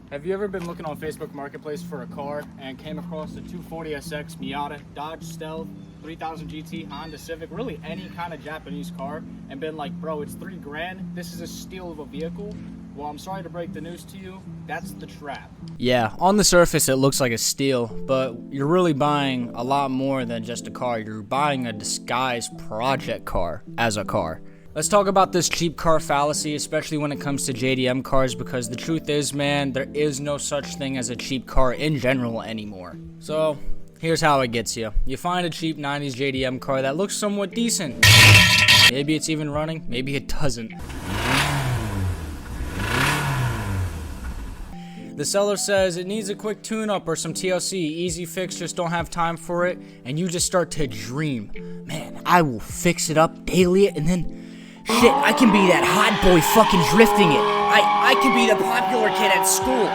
Have you ever been looking on Facebook Marketplace for a car and came across a 240SX Miata, Dodge Stealth, 3000 GT, Honda Civic, really any kind of Japanese car, and been like, bro, it's $3,000, this is a steal of a vehicle? Well, I'm sorry to break the news to you, that's the trap. Yeah, on the surface it looks like a steal, but you're really buying a lot more than just a car. You're buying a disguised project car as a car. Let's talk about this cheap car fallacy, especially when it comes to JDM cars, because the truth is, man, there is no such thing as a cheap car in general anymore. So, here's how it gets you. You find a cheap 90s JDM car that looks somewhat decent. Maybe it's even running, maybe it doesn't. The seller says it needs a quick tune-up or some TLC, easy fix, just don't have time for it, and you just start to dream. Man, I will fix it up, daily it, and then shit, I can be that hot boy fucking drifting it. I can be the popular kid at school.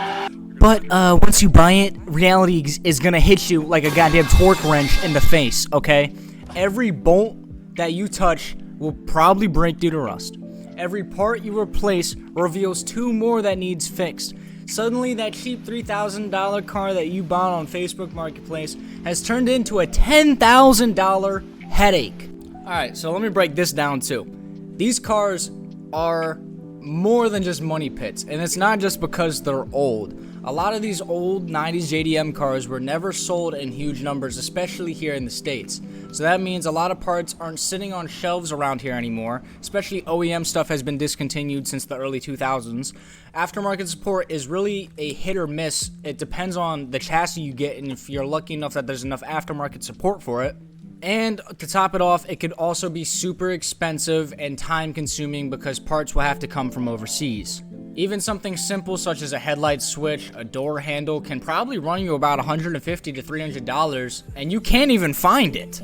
But once you buy it, reality is gonna hit you like a goddamn torque wrench in the face, okay? Every bolt that you touch will probably break due to rust. Every part you replace reveals 2 more that needs fixed. Suddenly, that cheap $3,000 car that you bought on Facebook Marketplace has turned into a $10,000 headache. Alright, so let me break this down too. These cars are more than just money pits, and it's not just because they're old. A lot of these old 90s JDM cars were never sold in huge numbers, especially here in the States. So that means a lot of parts aren't sitting on shelves around here anymore, especially OEM stuff has been discontinued since the early 2000s. Aftermarket support is really a hit or miss. It depends on the chassis you get and if you're lucky enough that there's enough aftermarket support for it. And to top it off, it could also be super expensive and time consuming because parts will have to come from overseas. Even something simple such as a headlight switch, a door handle can probably run you about $150 to $300, and you can't even find it.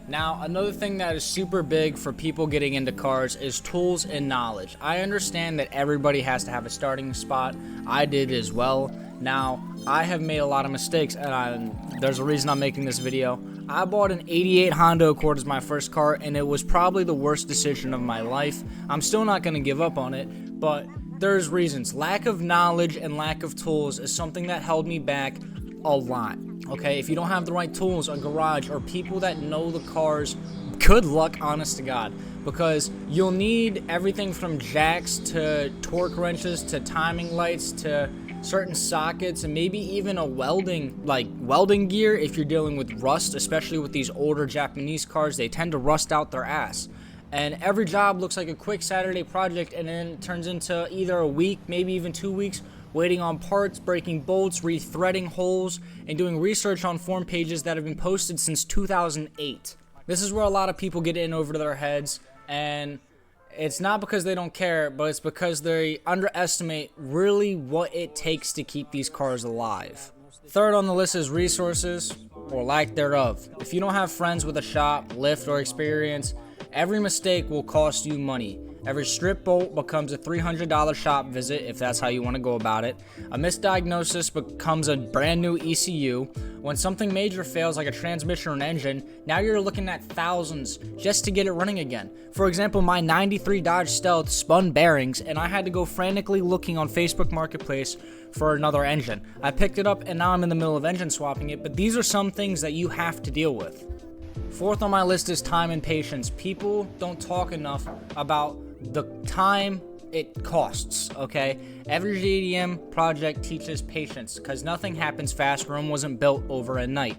Now, another thing that is super big for people getting into cars is tools and knowledge. I understand that everybody has to have a starting spot. I did as well. Now, I have made a lot of mistakes, and there's a reason I'm making this video. I bought an 88 Honda Accord as my first car, and it was probably the worst decision of my life. I'm still not going to give up on it, but there's reasons. Lack of knowledge and lack of tools is something that held me back a lot. Okay, if you don't have the right tools, a garage, or people that know the cars, good luck, honest to God. Because you'll need everything from jacks to torque wrenches to timing lights to certain sockets and maybe even a welding gear if you're dealing with rust, especially with these older Japanese cars. They tend to rust out their ass. And every job looks like a quick Saturday project, and then it turns into either a week, maybe even 2 weeks, waiting on parts, breaking bolts, rethreading holes, and doing research on forum pages that have been posted since 2008. This is where a lot of people get in over their heads, and it's not because they don't care, but it's because they underestimate really what it takes to keep these cars alive. Third on the list is resources, or lack thereof. If you don't have friends with a shop, lift, or experience, every mistake will cost you money. Every strip bolt becomes a $300 shop visit if that's how you want to go about it. A misdiagnosis becomes a brand new ECU. When something major fails like a transmission or an engine, now you're looking at thousands just to get it running again. For example, my 93 Dodge Stealth spun bearings and I had to go frantically looking on Facebook Marketplace for another engine. I picked it up and now I'm in the middle of engine swapping it, but these are some things that you have to deal with. Fourth on my list is time and patience. People don't talk enough about the time it costs, okay? Every JDM project teaches patience because nothing happens fast. Rome wasn't built over a night.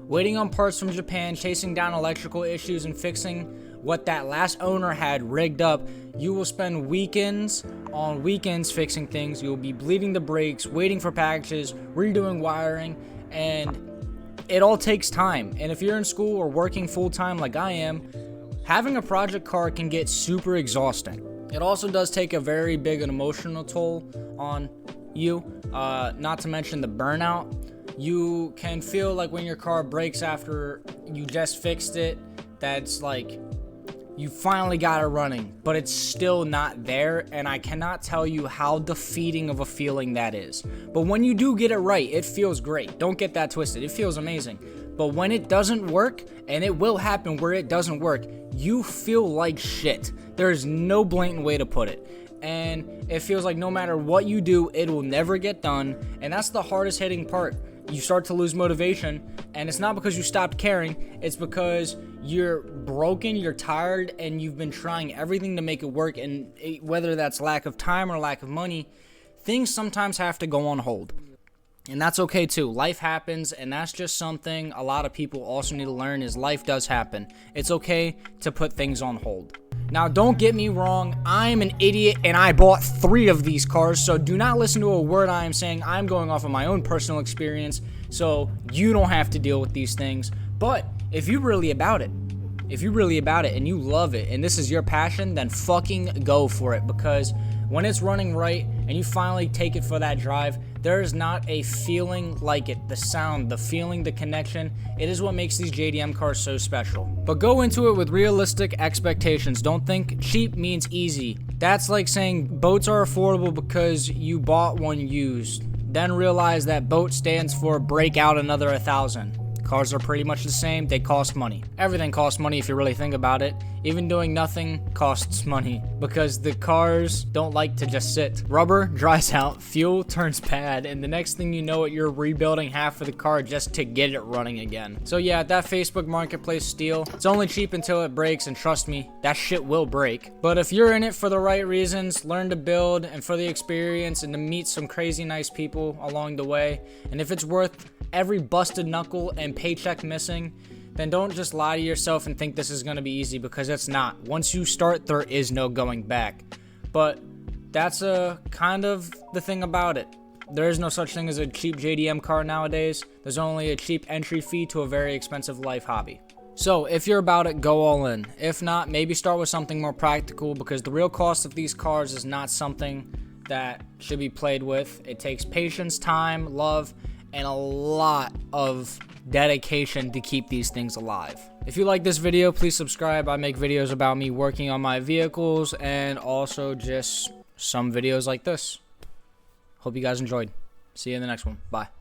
Waiting on parts from Japan, chasing down electrical issues, and fixing what that last owner had rigged up, you will spend weekends on weekends fixing things. You'll be bleeding the brakes, waiting for packages, redoing wiring, and it all takes time. And if you're in school or working full-time like I am, having a project car can get super exhausting. It also does take a very big and emotional toll on you, not to mention the burnout. You can feel like when your car breaks after you just fixed it, that's like you finally got it running, but it's still not there, and I cannot tell you how defeating of a feeling that is. But when you do get it right, it feels great. Don't get that twisted. It feels amazing. But when it doesn't work, and it will happen where it doesn't work, you feel like shit. There's no blatant way to put it. and it feels like no matter what you do, it will never get done. And that's the hardest hitting part. You start to lose motivation, and it's not because you stopped caring, it's because you're broken, you're tired, and you've been trying everything to make it work. And whether that's lack of time or lack of money, things sometimes have to go on hold. And that's okay too. Life happens, and that's just something a lot of people also need to learn, is life does happen. It's okay to put things on hold. Now, don't get me wrong, I'm an idiot and I bought 3 of these cars, so do not listen to a word I am saying. I'm going off of my own personal experience, so you don't have to deal with these things. But if you're really about it, and you love it, and this is your passion, then fucking go for it, because when it's running right and you finally take it for that drive, there is not a feeling like it. The sound, the feeling, the connection, it is what makes these JDM cars so special. But go into it with realistic expectations. Don't think cheap means easy. That's like saying boats are affordable because you bought one used. Then realize that boat stands for break out another 1,000. Cars are pretty much the same. They cost money. Everything costs money if you really think about it. Even doing nothing costs money because the cars don't like to just sit. Rubber dries out, fuel turns bad, and the next thing you know it, you're rebuilding half of the car just to get it running again. So yeah, that Facebook Marketplace steal, it's only cheap until it breaks, and trust me, that shit will break. But if you're in it for the right reasons, learn to build, and for the experience, and to meet some crazy nice people along the way, and if it's worth every busted knuckle and paycheck missing, then don't just lie to yourself and think this is going to be easy, because it's not. Once you start, there is no going back. But that's kind of the thing about it. There is no such thing as a cheap JDM car nowadays. There's only a cheap entry fee to a very expensive life hobby. So if you're about it, go all in. If not, maybe start with something more practical, because the real cost of these cars is not something that should be played with. It takes patience, time, love, and a lot of dedication to keep these things alive. If you like this video, please subscribe. I make videos about me working on my vehicles, and also just some videos like this. Hope you guys enjoyed. See you in the next one. Bye.